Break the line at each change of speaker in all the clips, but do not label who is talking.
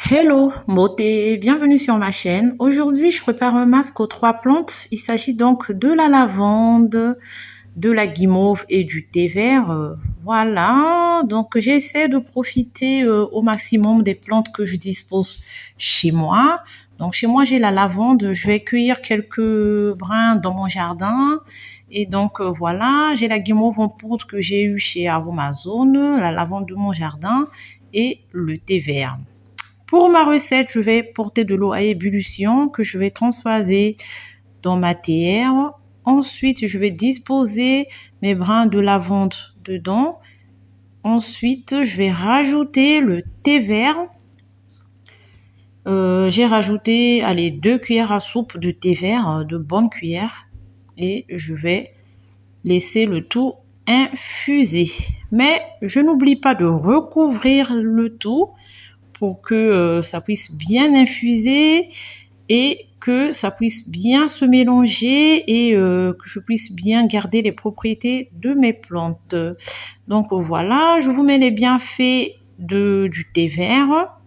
Hello, beauté, bienvenue sur ma chaîne. Aujourd'hui, je prépare un masque aux trois plantes. Il s'agit donc de la lavande, de la guimauve et du thé vert. Voilà, donc j'essaie de profiter au maximum des plantes que je dispose chez moi. Donc chez moi, j'ai la lavande. Je vais cueillir quelques brins dans mon jardin. Et donc voilà, j'ai la guimauve en poudre que j'ai eue chez Aromazone, la lavande de mon jardin et le thé vert. Pour ma recette, je vais porter de l'eau à ébullition que je vais transvaser dans ma théière. Ensuite, je vais disposer mes brins de lavande dedans. Ensuite, je vais rajouter le thé vert. J'ai rajouté, allez, 2 cuillères à soupe de thé vert, de bonnes cuillères. Et je vais laisser le tout infuser. Mais je n'oublie pas de recouvrir le tout pour que ça puisse bien infuser et que ça puisse bien se mélanger et que je puisse bien garder les propriétés de mes plantes. Donc voilà, je vous mets les bienfaits du thé vert.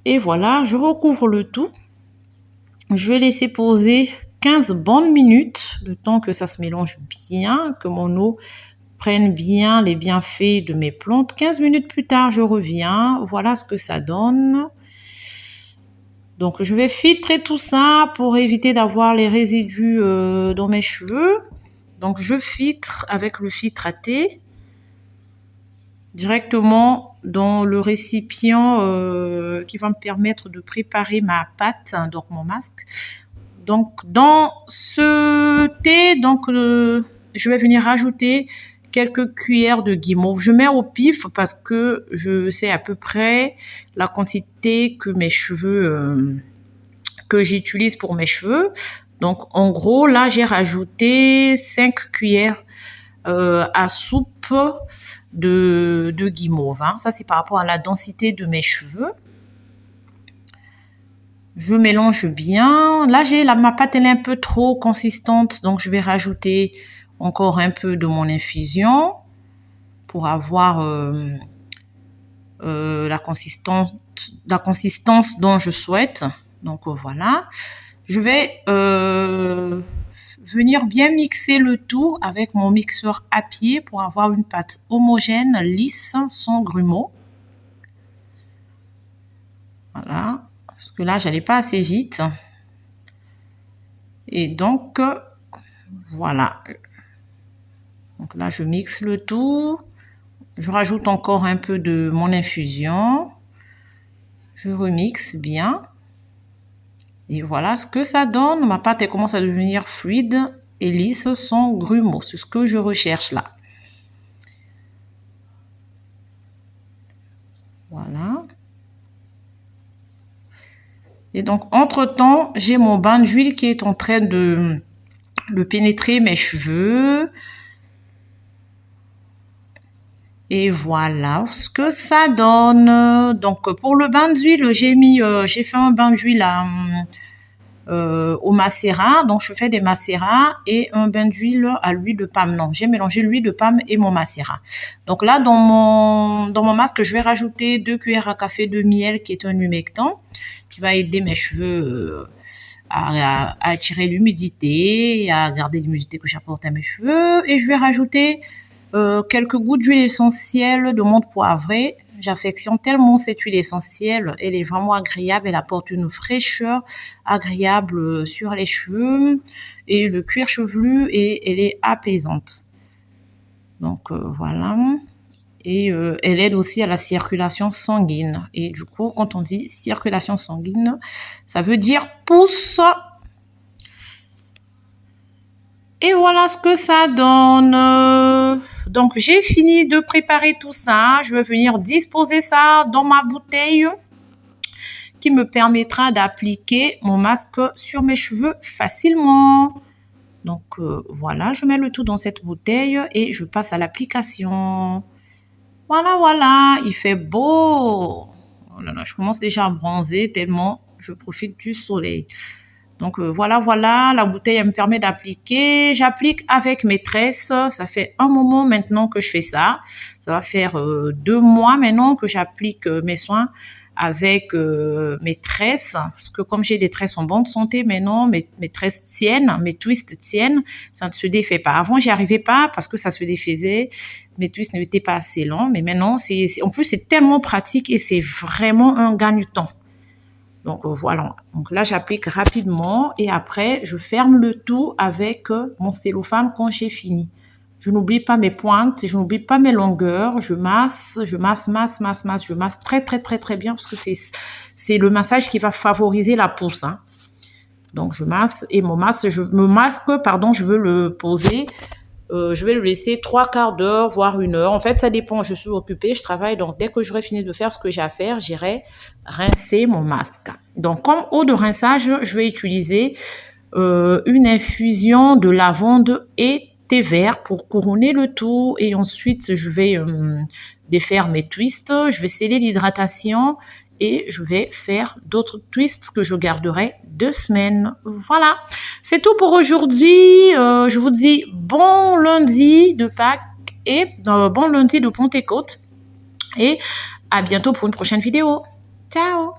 Et voilà, je recouvre le tout. Je vais laisser poser 15 bonnes minutes, le temps que ça se mélange bien, que mon eau prenne bien les bienfaits de mes plantes. 15 minutes plus tard, je reviens. Voilà ce que ça donne. Donc, je vais filtrer tout ça pour éviter d'avoir les résidus dans mes cheveux. Donc, je filtre avec le filtre à thé directement dans le récipient qui va me permettre de préparer ma pâte, donc mon masque. Donc, dans ce thé, je vais venir rajouter quelques cuillères de guimauve. Je mets au pif parce que je sais à peu près la quantité que mes cheveux, que j'utilise pour mes cheveux. Donc, en gros, là, j'ai rajouté 5 cuillères à soupe de guimauve. Hein. Ça, c'est par rapport à la densité de mes cheveux. Je mélange bien. Là, ma pâte, elle est un peu trop consistante, donc je vais rajouter encore un peu de mon infusion pour avoir la consistance dont je souhaite. Donc voilà. Je vais venir bien mixer le tout avec mon mixeur à pied pour avoir une pâte homogène, lisse, sans grumeaux. Voilà. Parce que là, j'allais pas assez vite. Et donc, voilà. Donc là, je mixe le tout. Je rajoute encore un peu de mon infusion. Je remixe bien. Et voilà ce que ça donne. Ma pâte, elle commence à devenir fluide et lisse sans grumeaux. C'est ce que je recherche là. Voilà. Et donc, entre-temps, j'ai mon bain d'huile qui est en train de pénétrer mes cheveux. Et voilà ce que ça donne. Donc, pour le bain d'huile, j'ai fait un bain d'huile au macérat. Donc, je fais des macérats et un bain d'huile à l'huile de palme. Non, j'ai mélangé l'huile de palme et mon macérat. Donc là, dans mon masque, je vais rajouter 2 cuillères à café de miel qui est un humectant qui va aider mes cheveux à attirer l'humidité et à garder l'humidité que j'apporte à mes cheveux. Et je vais rajouter quelques gouttes d'huile essentielle de menthe poivrée. J'affectionne tellement cette huile essentielle. Elle est vraiment agréable. Elle apporte une fraîcheur agréable sur les cheveux et le cuir chevelu et elle est apaisante. Donc voilà. Et elle aide aussi à la circulation sanguine. Et du coup, quand on dit circulation sanguine, ça veut dire pouce. Et voilà ce que ça donne. Donc, j'ai fini de préparer tout ça. Je vais venir disposer ça dans ma bouteille qui me permettra d'appliquer mon masque sur mes cheveux facilement. Donc, voilà, je mets le tout dans cette bouteille et je passe à l'application. Voilà, voilà, il fait beau. Oh là là, je commence déjà à bronzer tellement je profite du soleil. Donc voilà, la bouteille elle me permet d'appliquer. J'applique avec mes tresses. Ça fait un moment maintenant que je fais ça. Ça va faire 2 mois maintenant que j'applique mes soins avec mes tresses, parce que comme j'ai des tresses en bonne santé maintenant, mes tresses tiennent, mes twists tiennent, ça ne se défait pas. Avant, j'y arrivais pas parce que ça se défaisait, mes twists n'étaient pas assez longs, mais maintenant, en plus, c'est tellement pratique et c'est vraiment un gain de temps. Donc voilà, donc là j'applique rapidement et après je ferme le tout avec mon cellophane quand j'ai fini. Je n'oublie pas mes pointes, je n'oublie pas mes longueurs, je masse, je masse très bien parce que c'est le massage qui va favoriser la pousse. Hein. Donc je masse et mon masque, pardon, je veux le poser. Je vais le laisser 3/4 d'heure, voire 1 heure. En fait, ça dépend. Je suis occupée, je travaille. Donc, dès que j'aurai fini de faire ce que j'ai à faire, j'irai rincer mon masque. Donc, comme eau de rinçage, je vais utiliser une infusion de lavande et thé vert pour couronner le tout. Et ensuite, je vais défaire mes twists. Je vais sceller l'hydratation et je vais faire d'autres twists que je garderai 2 semaines. Voilà, c'est tout pour aujourd'hui. Je vous dis bon lundi de Pâques et bon lundi de Pentecôte et à bientôt pour une prochaine vidéo. Ciao!